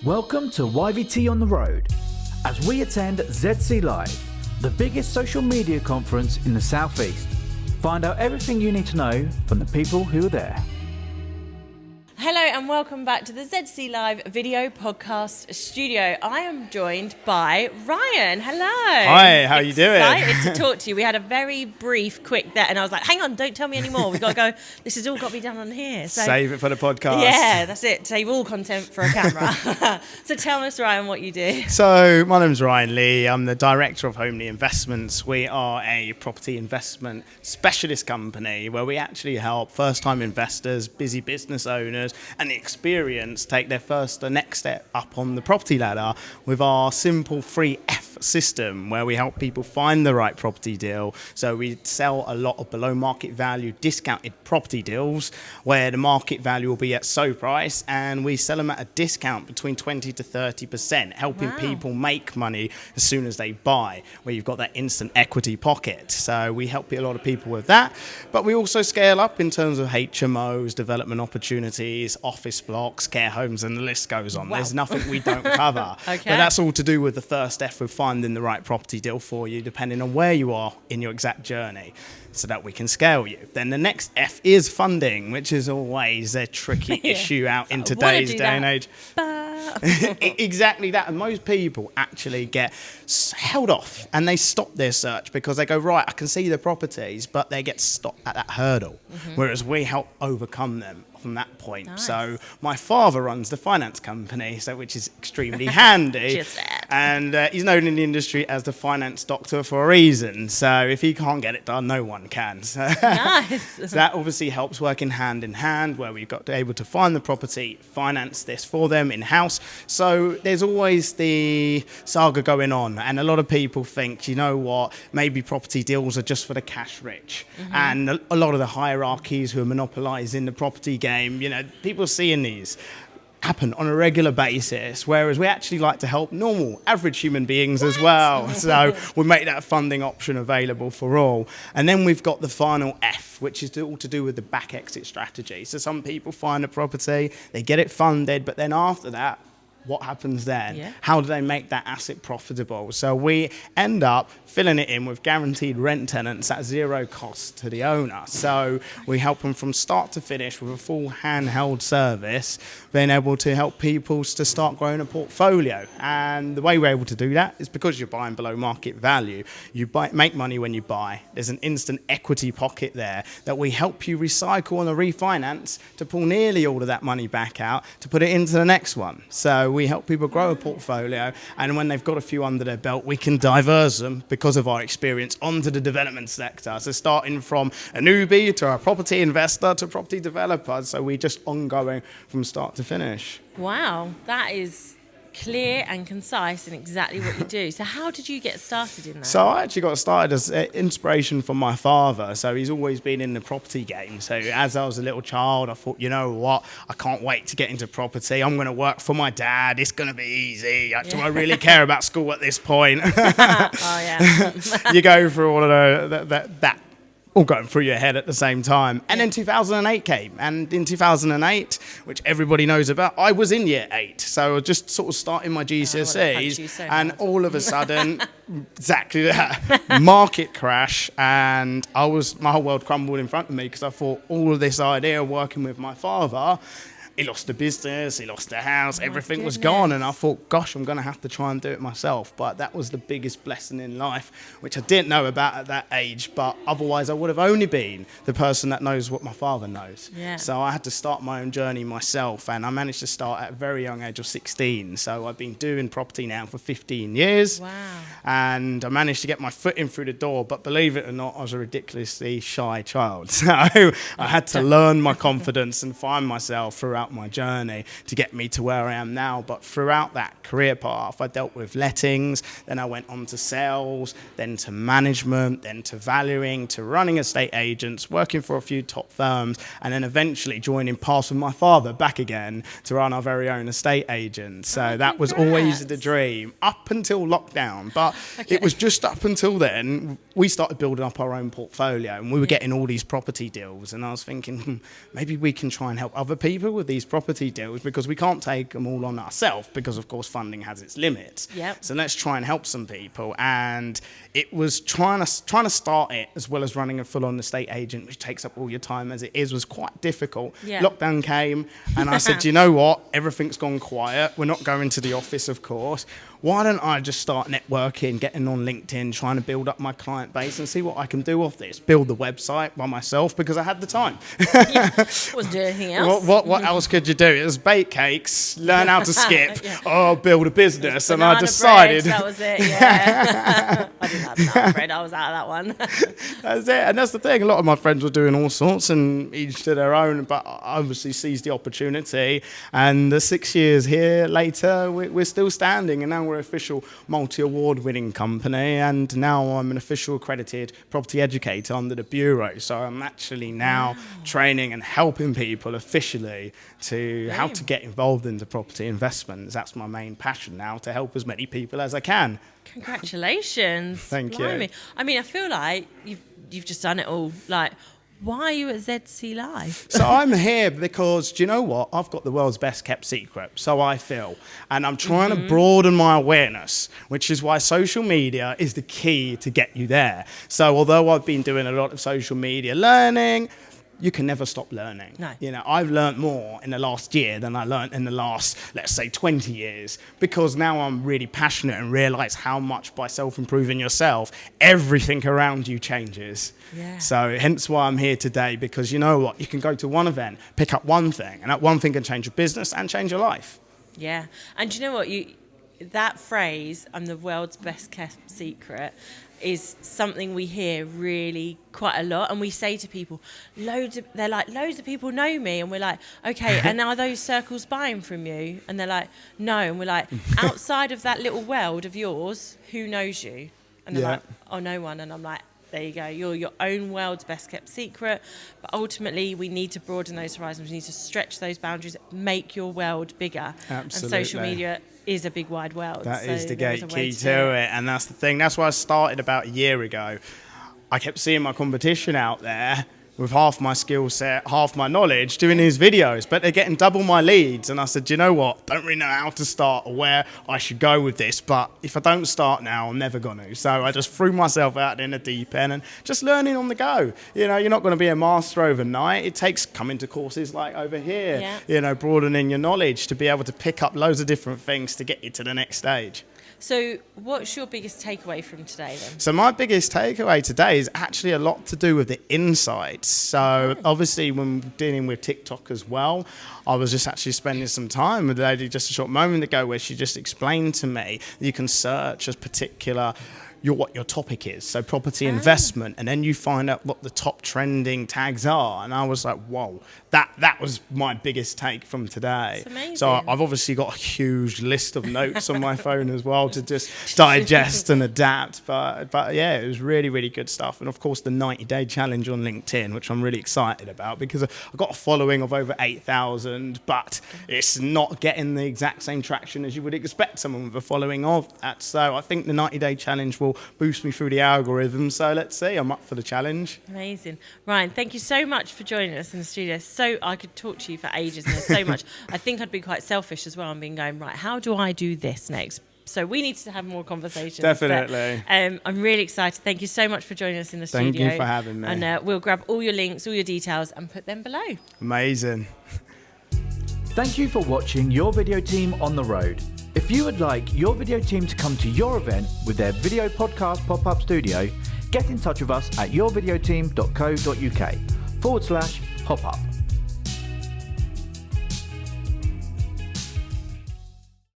Welcome to YVT on the Road, as we attend ZC Live, the biggest social media conference in the Southeast. Find out everything you need to know from the people who are there. Hello and welcome back to the ZC Live video podcast studio. I am joined by Ryan. Hello. Hi, how are you doing? Excited to talk to you. We had a very brief, quick there, and I was like, hang on, don't tell me anymore. We've got to go. This has all got to be done on here. So, save it for the podcast. Yeah, that's it. Save all content for a camera. So tell us, Ryan, what you do. So my name's Ryan Lee. I'm the Director of Homely Investments. We are a property investment specialist company where we actually help first-time investors, busy business owners, and the experience take the next step up on the property ladder with our simple free F system where we help people find the right property deal. So we sell a lot of below market value discounted property deals where the market value will be at so price, and we sell them at a discount between 20 to 30%, helping people make money as soon as they buy, where you've got that instant equity pocket. So we help a lot of people with that, but we also scale up in terms of HMOs, development opportunities, office blocks, care homes, and the list goes on. There's nothing we don't cover. Okay. But that's all to do with the first F with finding the right property deal for you, depending on where you are in your exact journey, so that we can scale you. Then the next F is funding, which is always a tricky issue out in today's day and age. Exactly that. And most people actually get held off and they stop their search because they go, right, I can see the properties, but they get stopped at that hurdle. Whereas we help overcome them from that point. Nice. So my father runs the finance company, which is extremely handy. And he's known in the industry as the finance doctor for a reason. So if he can't get it done, no one can. So, Nice. so that obviously helps working hand in hand, where we've got to able to find the property, finance this for them in-house. So there's always the saga going on. And a lot of people think, you know what, maybe property deals are just for the cash rich. And a lot of the hierarchies who are monopolising the property game, you know, people seeing these happen on a regular basis, whereas we actually like to help normal, average human beings as well. So we make that funding option available for all. And then we've got the final F, which is all to do with the back exit strategy. So some people find a property, they get it funded, but then after that, what happens then? Yeah. How do they make that asset profitable? So we end up filling it in with guaranteed rent tenants at zero cost to the owner. So we help them from start to finish with a full handheld service, being able to help people to start growing a portfolio. And the way we're able to do that is because you're buying below market value. You make money when you buy. There's an instant equity pocket there that we help you recycle on a refinance to pull nearly all of that money back out to put it into the next one. So we help people grow a portfolio, and when they've got a few under their belt, we can diverse them because of our experience onto the development sector. So starting from a newbie to a property investor to property developer. So we just ongoing from start to finish. Wow, that is clear and concise in exactly what you do. So how did you get started in that? So I actually got started as inspiration from my father. So he's always been in the property game. So as I was a little child, I thought, you know what, I can't wait to get into property. I'm going to work for my dad. It's going to be easy. Do I really care about school at this point? Oh, yeah. You go through all of that all going through your head at the same time. And then 2008 came. And in 2008, which everybody knows about, I was in year 8. So I was just sort of starting my GCSEs. And all of a sudden, exactly that, market crash. And my whole world crumbled in front of me because I thought all of this idea of working with my father, he lost the business, he lost the house, everything was gone. And I thought, gosh, I'm going to have to try and do it myself. But that was the biggest blessing in life, which I didn't know about at that age. But otherwise, I would have only been the person that knows what my father knows. Yeah. So I had to start my own journey myself. And I managed to start at a very young age of 16. So I've been doing property now for 15 years. Wow. And I managed to get my foot in through the door. But believe it or not, I was a ridiculously shy child. So I had to learn my confidence and find myself throughout my journey to get me to where I am now. But throughout that career path, I dealt with lettings, then I went on to sales, then to management, then to valuing, to running estate agents, working for a few top firms, and then eventually joining paths with my father back again to run our very own estate agent. So that was always the dream up until lockdown. But it was just up until then we started building up our own portfolio, and we were getting all these property deals, and I was thinking maybe we can try and help other people with these property deals because we can't take them all on ourselves because, of course, funding has its limits. Yep. So let's try and help some people. And it was trying to start it as well as running a full-on estate agent, which takes up all your time as it is, was quite difficult. Yeah. Lockdown came, and I said, you know what? Everything's gone quiet. We're not going to the office, of course. Why don't I just start networking, getting on LinkedIn, trying to build up my client base and see what I can do off this? Build the website by myself because I had the time. Wasn't doing anything else. What else could you do? It was bake cakes, learn how to skip, build a business. And I decided. Bread, that was it, yeah. I didn't have banana bread, I was out of that one. That's it. And that's the thing. A lot of my friends were doing all sorts and each to their own, but I obviously seized the opportunity. And the 6 years here later, we're still standing. And now we're an official multi-award winning company. And now I'm an official accredited property educator under the Bureau. So I'm actually now training and helping people officially to how to get involved into property investments. That's my main passion now, to help as many people as I can. Congratulations. Thank Blimey. you. I mean, I feel like you've just done it all. Like, why are you at ZC Live? So I'm here because, do you know what? I've got the world's best kept secret, so I feel. And I'm trying to broaden my awareness, which is why social media is the key to get you there. So although I've been doing a lot of social media learning, you can never stop learning. No. You know, I've learned more in the last year than I learned in the last, let's say, 20 years, because now I'm really passionate and realize how much by self-improving yourself, everything around you changes. Yeah. So hence why I'm here today, because you know what? You can go to one event, pick up one thing, and that one thing can change your business and change your life. Yeah. And do you know what? That phrase, I'm the world's best kept secret, is something we hear really quite a lot, and we say to people, loads of people know me, and we're like, okay, and are those circles buying from you? And they're like, no, and we're like, outside of that little world of yours, who knows you? And they're like, oh, no one. And I'm like, there you go, you're your own world's best kept secret. But ultimately, we need to broaden those horizons, we need to stretch those boundaries, make your world bigger. Absolutely. And social media is a big wide world. That so is the there is a gate way key to it, and that's the thing. That's why I started about a year ago. I kept seeing my competition out there with half my skill set, half my knowledge, doing these videos, but they're getting double my leads. And I said, you know what? Don't really know how to start or where I should go with this, but if I don't start now, I'm never going to. So I just threw myself out in the deep end and just learning on the go. You know, you're not going to be a master overnight. It takes coming to courses like over here, you know, broadening your knowledge to be able to pick up loads of different things to get you to the next stage. So what's your biggest takeaway from today then? So my biggest takeaway today is actually a lot to do with the insights. So obviously when dealing with TikTok as well, I was just actually spending some time with a lady just a short moment ago where she just explained to me that you can search a particular what your topic is, so property investment, and then you find out what the top trending tags are. And I was like, whoa, that was my biggest take from today. That's amazing. So I've obviously got a huge list of notes on my phone as well to just digest and adapt. But yeah, it was really, really good stuff. And of course, the 90-day challenge on LinkedIn, which I'm really excited about because I've got a following of over 8,000, but it's not getting the exact same traction as you would expect someone with a following of that. So I think the 90-day challenge will boost me through the algorithm. So let's see, I'm up for the challenge. Amazing. Ryan, thank you so much for joining us in the studio. So I could talk to you for ages, and there's so much. I think I'd be quite selfish as well. I'm being going, right, how do I do this next? So we need to have more conversations. Definitely. But, I'm really excited. Thank you so much for joining us in the studio. Thank you for having me. And we'll grab all your links, all your details, and put them below. Amazing. Thank you for watching Your Video Team on the Road. If you would like your video team to come to your event with their video podcast pop-up studio, get in touch with us at yourvideoteam.co.uk/pop-up.